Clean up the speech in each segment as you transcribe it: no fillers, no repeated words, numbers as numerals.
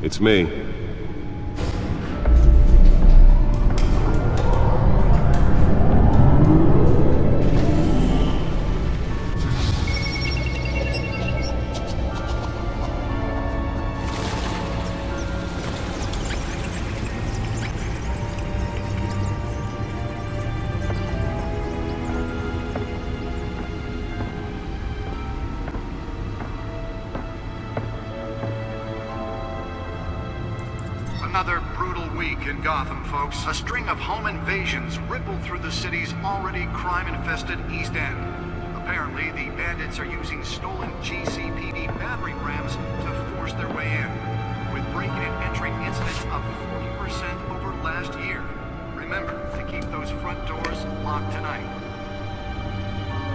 It's me. Another brutal week in Gotham, folks. A string of home invasions rippled through the city's already crime-infested East End. Apparently, the bandits are using stolen GCPD battering rams to force their way in, with breaking and entering incidents up 40% over last year. Remember to keep those front doors locked tonight.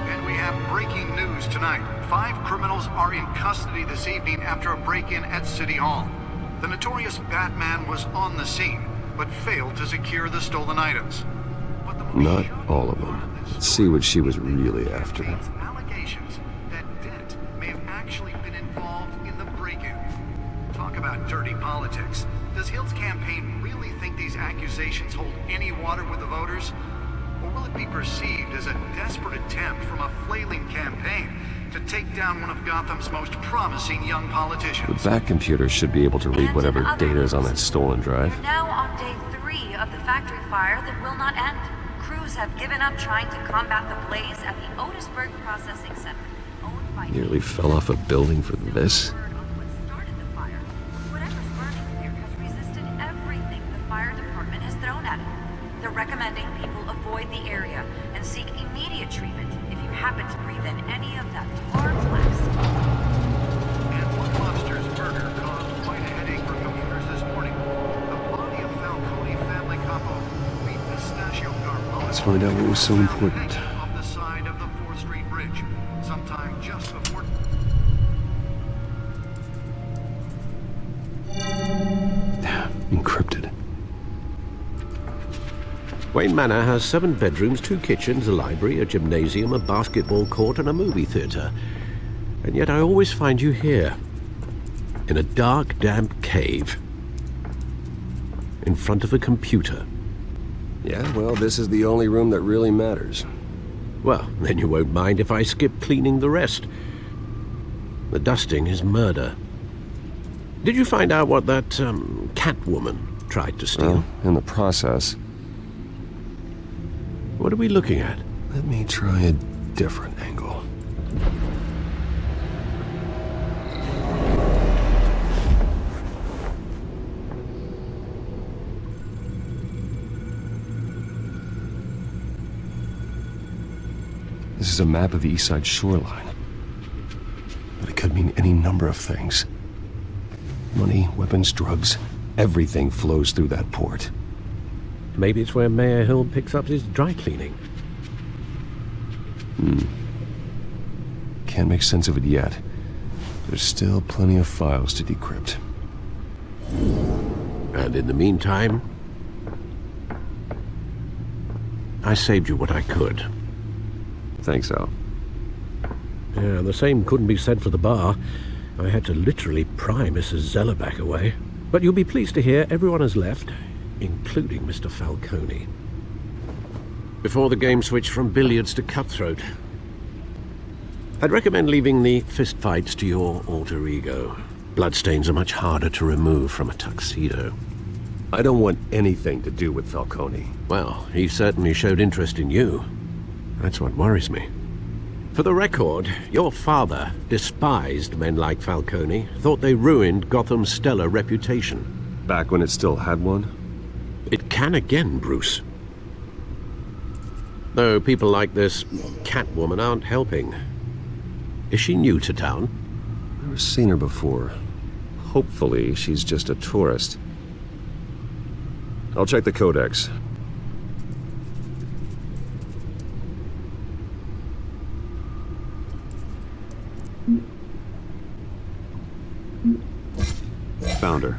And we have breaking news tonight. 5 criminals are in custody this evening after a break-in at City Hall. The notorious Batman was on the scene, but failed to secure the stolen items. But the Not all of them. Let's see what she was really after. Allegations that Dent may have actually been involved in the break-in. Talk about dirty politics. Does Hill's campaign really think these accusations hold any water with the voters? Or will it be perceived as a desperate attempt from a flailing campaign to take down one of Gotham's most promising young politicians? The back computer should be able to read whatever data is on that stolen drive. We're now on day 3 of the factory fire that will not end. Crews have given up trying to combat the blaze at the Otisburg Processing Center, owned by... Nearly fell off a building for this. What started the fire. Whatever's burning here has resisted everything the fire department has thrown at it. They're recommending people avoid the area and seek immediate treatment if you happen to breathe in any of that tar blast. And one lobster's murder caused quite a headache for commuters this morning. The body of Falcone family couple, the Pistachio Garbo. Let's find out what was so important. Off the side of the 4th Street Bridge, sometime just before... Encrypted. Wayne Manor has 7 bedrooms, 2 kitchens, a library, a gymnasium, a basketball court, and a movie theater. And yet I always find you here, in a dark, damp cave, in front of a computer. Yeah, well, this is the only room that really matters. Well, then you won't mind if I skip cleaning the rest. The dusting is murder. Did you find out what that, Catwoman tried to steal? Well, in the process. What are we looking at? Let me try a different angle. This is a map of the East Side shoreline. But it could mean any number of things. Money, weapons, drugs, everything flows through that port. Maybe it's where Mayor Hill picks up his dry cleaning. Can't make sense of it yet. There's still plenty of files to decrypt. And in the meantime, I saved you what I could. Thanks, Al. Yeah, the same couldn't be said for the bar. I had to literally pry Mrs. Zellerback away. But you'll be pleased to hear everyone has left, including Mr. Falcone. Before the game switched from billiards to cutthroat. I'd recommend leaving the fistfights to your alter ego. Bloodstains are much harder to remove from a tuxedo. I don't want anything to do with Falcone. Well, he certainly showed interest in you. That's what worries me. For the record, your father despised men like Falcone, thought they ruined Gotham's stellar reputation. Back when it still had one? It can again, Bruce. Though people like this Catwoman aren't helping. Is she new to town? Never seen her before. Hopefully, she's just a tourist. I'll check the codex. Found her.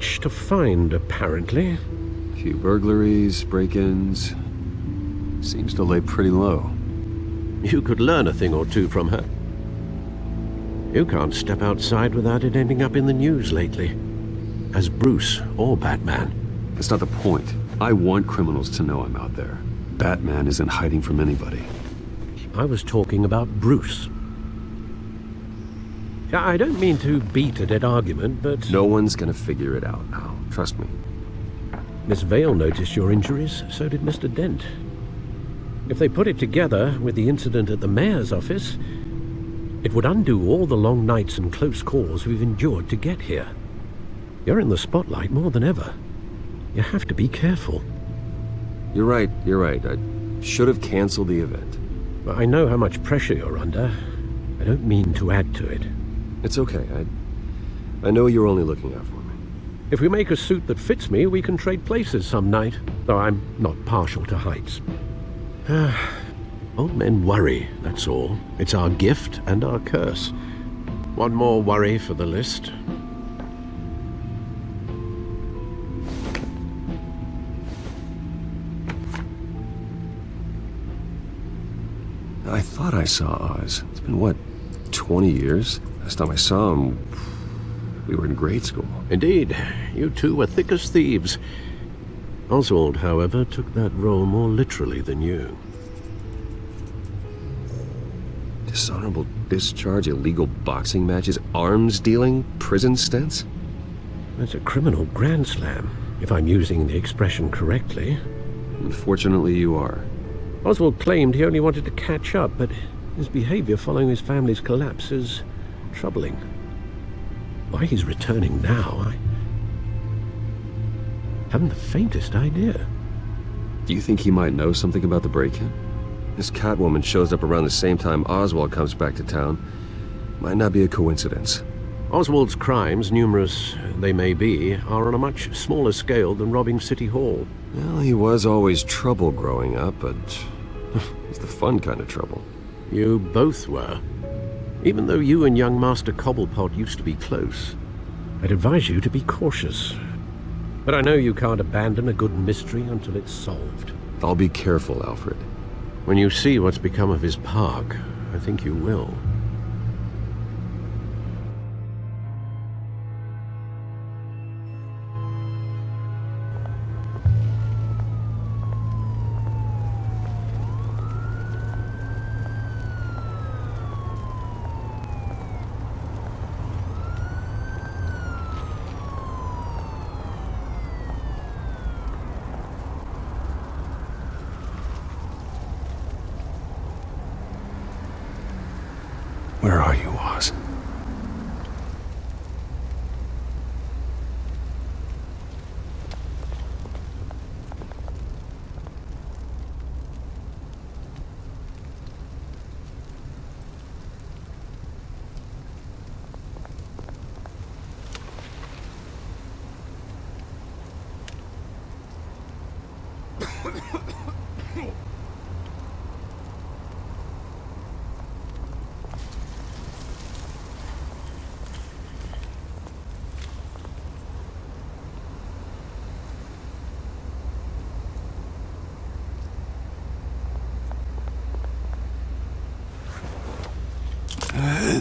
much to find, apparently. Few burglaries, break-ins. Seems to lay pretty low. You could learn a thing or two from her. You can't step outside without it ending up in the news lately. As Bruce or Batman. That's not the point. I want criminals to know I'm out there. Batman isn't hiding from anybody. I was talking about Bruce. Yeah, I don't mean to beat a dead argument, but... No one's gonna figure it out now. Trust me. Miss Vale noticed your injuries, so did Mr. Dent. If they put it together with the incident at the mayor's office, it would undo all the long nights and close calls we've endured to get here. You're in the spotlight more than ever. You have to be careful. You're right. I should have canceled the event. I know how much pressure you're under. I don't mean to add to it. It's okay. I know you're only looking out for me. If we make a suit that fits me, we can trade places some night, though I'm not partial to heights. Old men worry, that's all. It's our gift and our curse. One more worry for the list. I thought I saw Oz. It's been, what, 20 years? Last time I saw him, we were in grade school. Indeed, you two were thick as thieves. Oswald, however, took that role more literally than you. Dishonorable discharge, illegal boxing matches, arms dealing, prison stints? That's a criminal grand slam, if I'm using the expression correctly. Unfortunately, you are. Oswald claimed he only wanted to catch up, but his behavior following his family's collapse is troubling. Why he's returning now, I haven't the faintest idea. Do you think he might know something about the break-in? This Catwoman shows up around the same time Oswald comes back to town. Might not be a coincidence. Oswald's crimes, numerous they may be, are on a much smaller scale than robbing City Hall. Well, he was always trouble growing up, but it's the fun kind of trouble. You both were. Even though you and young Master Cobblepot used to be close, I'd advise you to be cautious. But I know you can't abandon a good mystery until it's solved. I'll be careful, Alfred. When you see what's become of his park, I think you will. Where are you, Oz?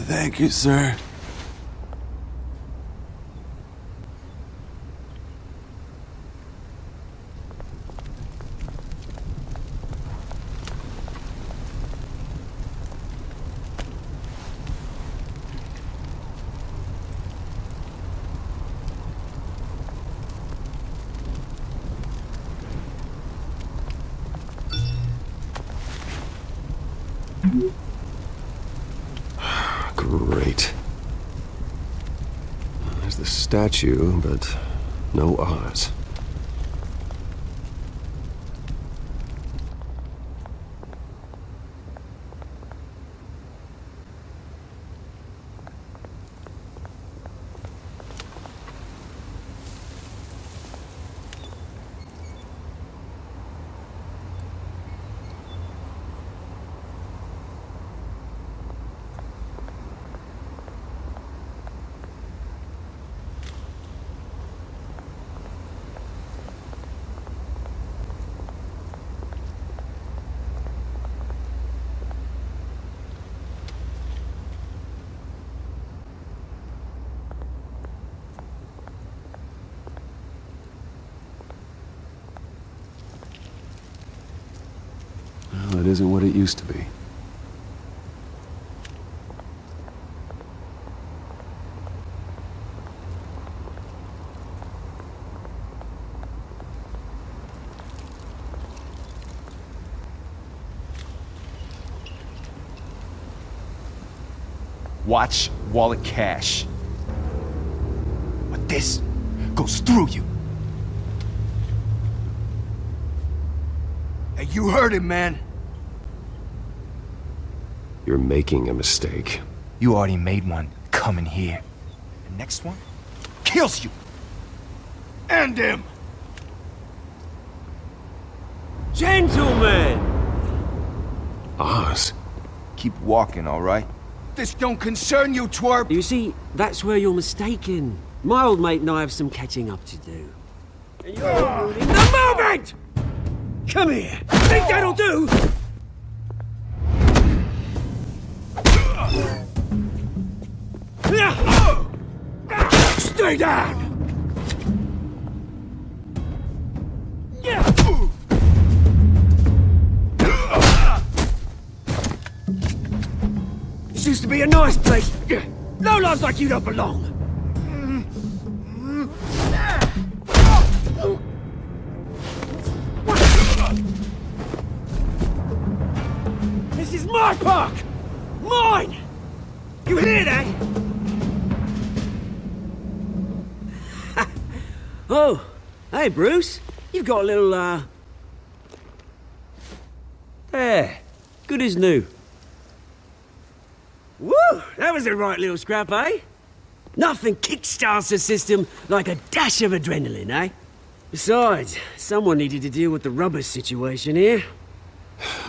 Thank you, sir. Great. There's the statue, but no Oz. isn't what it used to be. Watch wallet cash. But this goes through you. Hey, you heard him, man. You're making a mistake. You already made one coming here. The next one kills you. And him. Gentlemen! Oz. Keep walking, all right? This don't concern you, twerp. You see, that's where you're mistaken. My old mate and I have some catching up to do. And you're ruining the moment! Come here! Think that'll do? Stay down! This used to be a nice place. No lives like you don't belong. This is my park! Mine! You hear that? Oh, hey Bruce. You've got a little, There. Good as new. Woo! That was a right little scrap, eh? Nothing kickstarts the system like a dash of adrenaline, eh? Besides, someone needed to deal with the rubber situation here.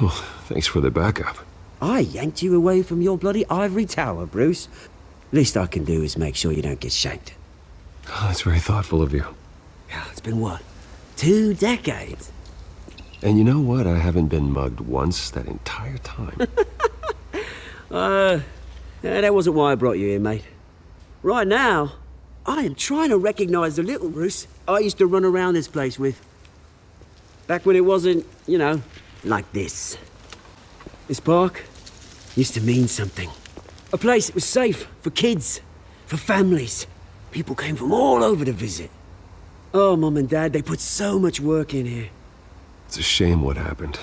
Well, thanks for the backup. I yanked you away from your bloody ivory tower, Bruce. Least I can do is make sure you don't get shanked. Oh, that's very thoughtful of you. Yeah, it's been what? 2 decades? And you know what? I haven't been mugged once that entire time. That wasn't why I brought you here, mate. Right now, I am trying to recognize the little Bruce I used to run around this place with. Back when it wasn't, you know, like this. This park used to mean something. A place that was safe for kids, for families. People came from all over to visit. Oh, Mum and Dad, they put so much work in here. It's a shame what happened.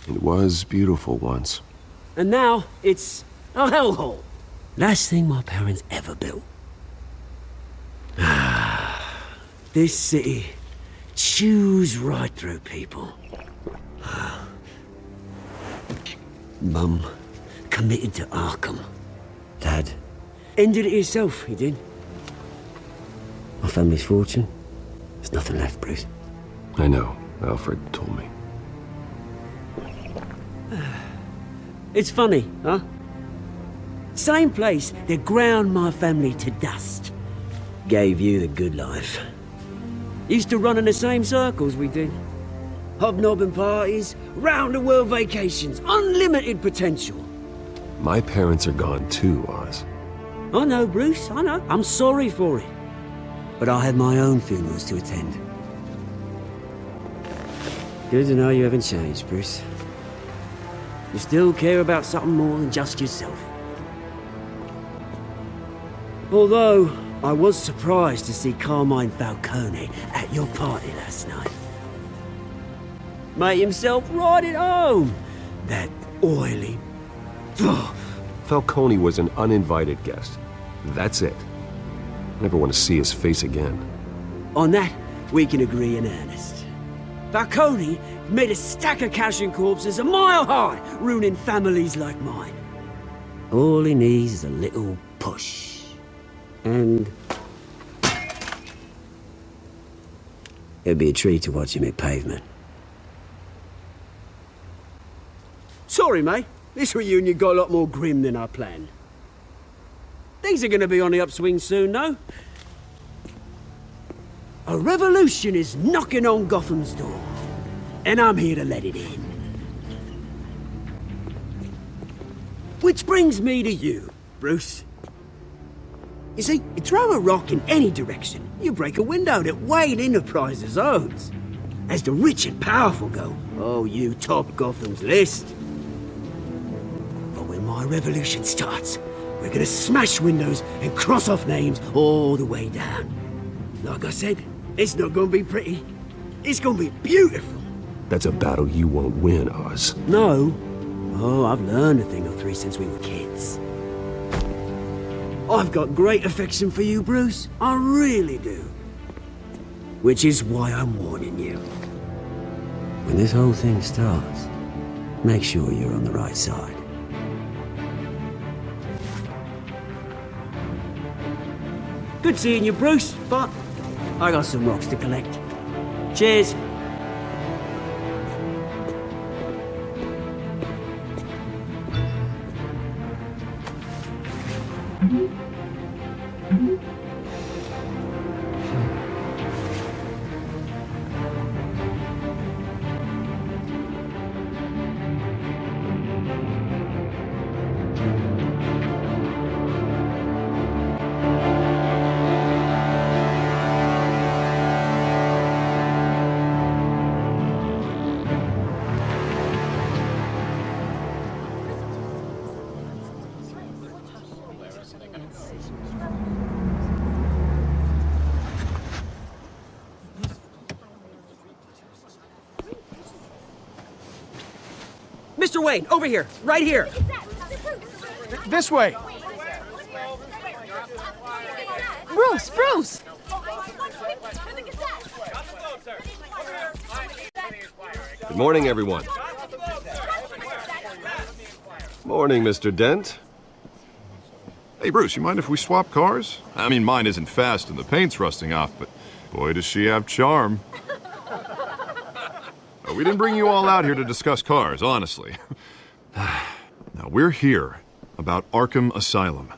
It was beautiful once. And now, it's a hellhole. Last thing my parents ever built. This city chews right through people. Mum committed to Arkham. Dad ended it himself, he did. My family's fortune, there's nothing left, Bruce. I know. Alfred told me. It's funny, huh? Same place that ground my family to dust. Gave you the good life. Used to run in the same circles we did. Hobnobbing parties, round-the-world vacations, unlimited potential. My parents are gone too, Oz. I know, Bruce, I know. I'm sorry for it. But I had my own funerals to attend. Good to know you haven't changed, Bruce. You still care about something more than just yourself. Although, I was surprised to see Carmine Falcone at your party last night. Made himself right at home. That oily... Falcone was an uninvited guest. That's it. Never want to see his face again. On that, we can agree in earnest. Falcone made a stack of cash and corpses a mile high, ruining families like mine. All he needs is a little push. And... it'd be a treat to watch him hit pavement. Sorry, mate. This reunion got a lot more grim than I planned. Things are gonna be on the upswing soon, though. A revolution is knocking on Gotham's door. And I'm here to let it in. Which brings me to you, Bruce. You see, you throw a rock in any direction, you break a window that Wayne Enterprises owns. As the rich and powerful go, oh, you top Gotham's list. But when my revolution starts, we're gonna smash windows and cross off names all the way down. Like I said, it's not gonna be pretty. It's gonna be beautiful. That's a battle you won't win, Oz. No. Oh, I've learned a thing or three since we were kids. I've got great affection for you, Bruce. I really do. Which is why I'm warning you. When this whole thing starts, make sure you're on the right side. Good seeing you, Bruce, but I got some rocks to collect. Cheers. Mr. Wayne, over here, right here. This way! Bruce! Good morning, everyone. Morning, Mr. Dent. Hey, Bruce, you mind if we swap cars? I mean, mine isn't fast and the paint's rusting off, but boy, does she have charm. We didn't bring you all out here to discuss cars, honestly. Now, we're here about Arkham Asylum.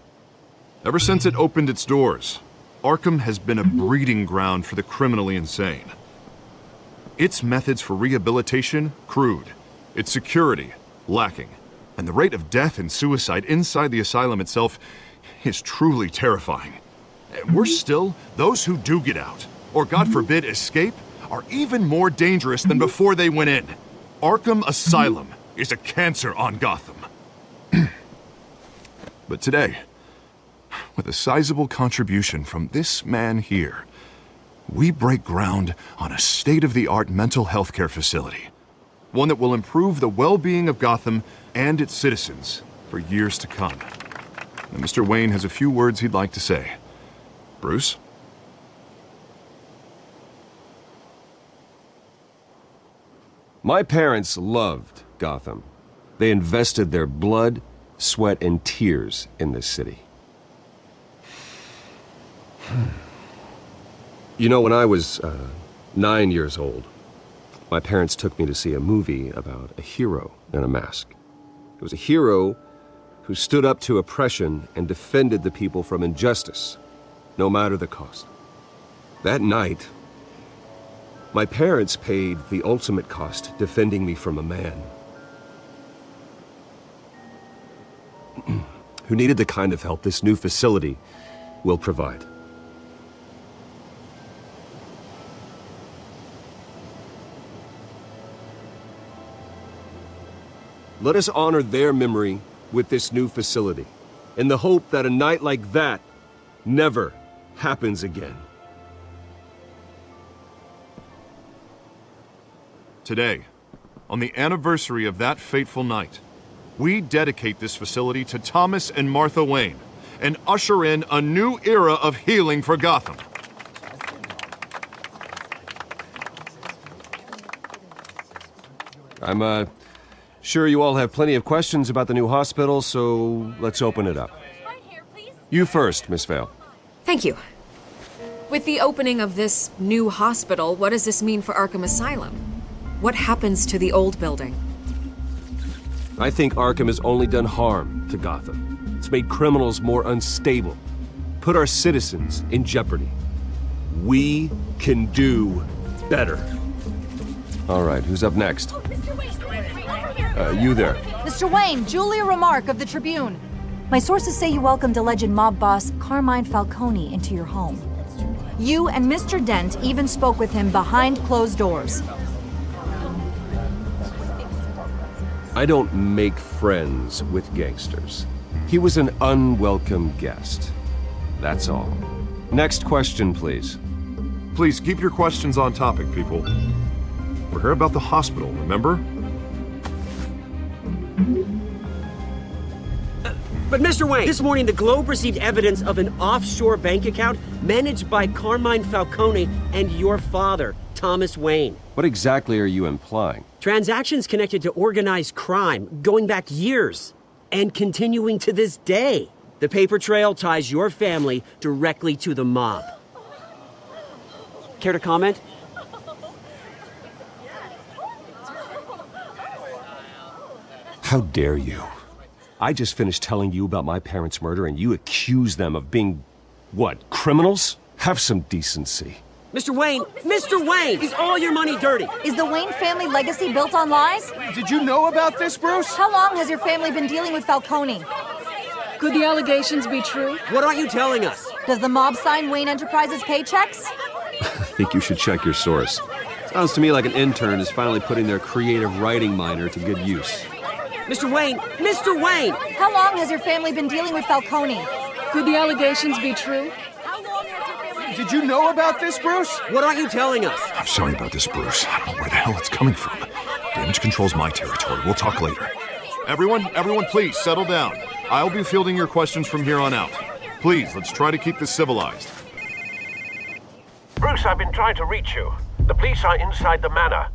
Ever since it opened its doors, Arkham has been a breeding ground for the criminally insane. Its methods for rehabilitation, crude. Its security, lacking. And the rate of death and suicide inside the asylum itself is truly terrifying. And worse still, those who do get out, or God forbid escape, are even more dangerous than before they went in. Arkham Asylum is a cancer on Gotham. But today, with a sizable contribution from this man here, we break ground on a state-of-the-art mental health care facility. One that will improve the well-being of Gotham and its citizens for years to come. And Mr. Wayne has a few words he'd like to say. Bruce? My parents loved Gotham. They invested their blood, sweat, and tears in this city. You know, when I was 9 years old, my parents took me to see a movie about a hero in a mask. It was a hero who stood up to oppression and defended the people from injustice, no matter the cost. That night, my parents paid the ultimate cost defending me from a man who needed the kind of help this new facility will provide. Let us honor their memory with this new facility, in the hope that a night like that never happens again. Today, on the anniversary of that fateful night, we dedicate this facility to Thomas and Martha Wayne and usher in a new era of healing for Gotham. I'm sure you all have plenty of questions about the new hospital, so let's open it up. You first, Miss Vale. Thank you. With the opening of this new hospital, what does this mean for Arkham Asylum? What happens to the old building? I think Arkham has only done harm to Gotham. It's made criminals more unstable, put our citizens in jeopardy. We can do better. All right, who's up next? You there. Mr. Wayne, Julia Remark of the Tribune. My sources say you welcomed alleged mob boss Carmine Falcone into your home. You and Mr. Dent even spoke with him behind closed doors. I don't make friends with gangsters. He was an unwelcome guest. That's all. Next question, please. Please keep your questions on topic, people. We're here about the hospital, remember? But Mr. Wayne, this morning the Globe received evidence of an offshore bank account managed by Carmine Falcone and your father, Thomas Wayne. What exactly are you implying? Transactions connected to organized crime going back years and continuing to this day. The paper trail ties your family directly to the mob. Care to comment? How dare you? I just finished telling you about my parents' murder and you accuse them of being, what, criminals? Have some decency. Mr. Wayne! Mr. Wayne! Is all your money dirty? Is the Wayne family legacy built on lies? Did you know about this, Bruce? How long has your family been dealing with Falcone? Could the allegations be true? What aren't you telling us? Does the mob sign Wayne Enterprises paychecks? I think you should check your source. Sounds to me like an intern is finally putting their creative writing minor to good use. Mr. Wayne! Mr. Wayne! How long has your family been dealing with Falcone? Could the allegations be true? Did you know about this, Bruce? What aren't you telling us? I'm sorry about this, Bruce. I don't know where the hell it's coming from. Damage control's my territory. We'll talk later. Everyone, please, settle down. I'll be fielding your questions from here on out. Please, let's try to keep this civilized. Bruce, I've been trying to reach you. The police are inside the manor.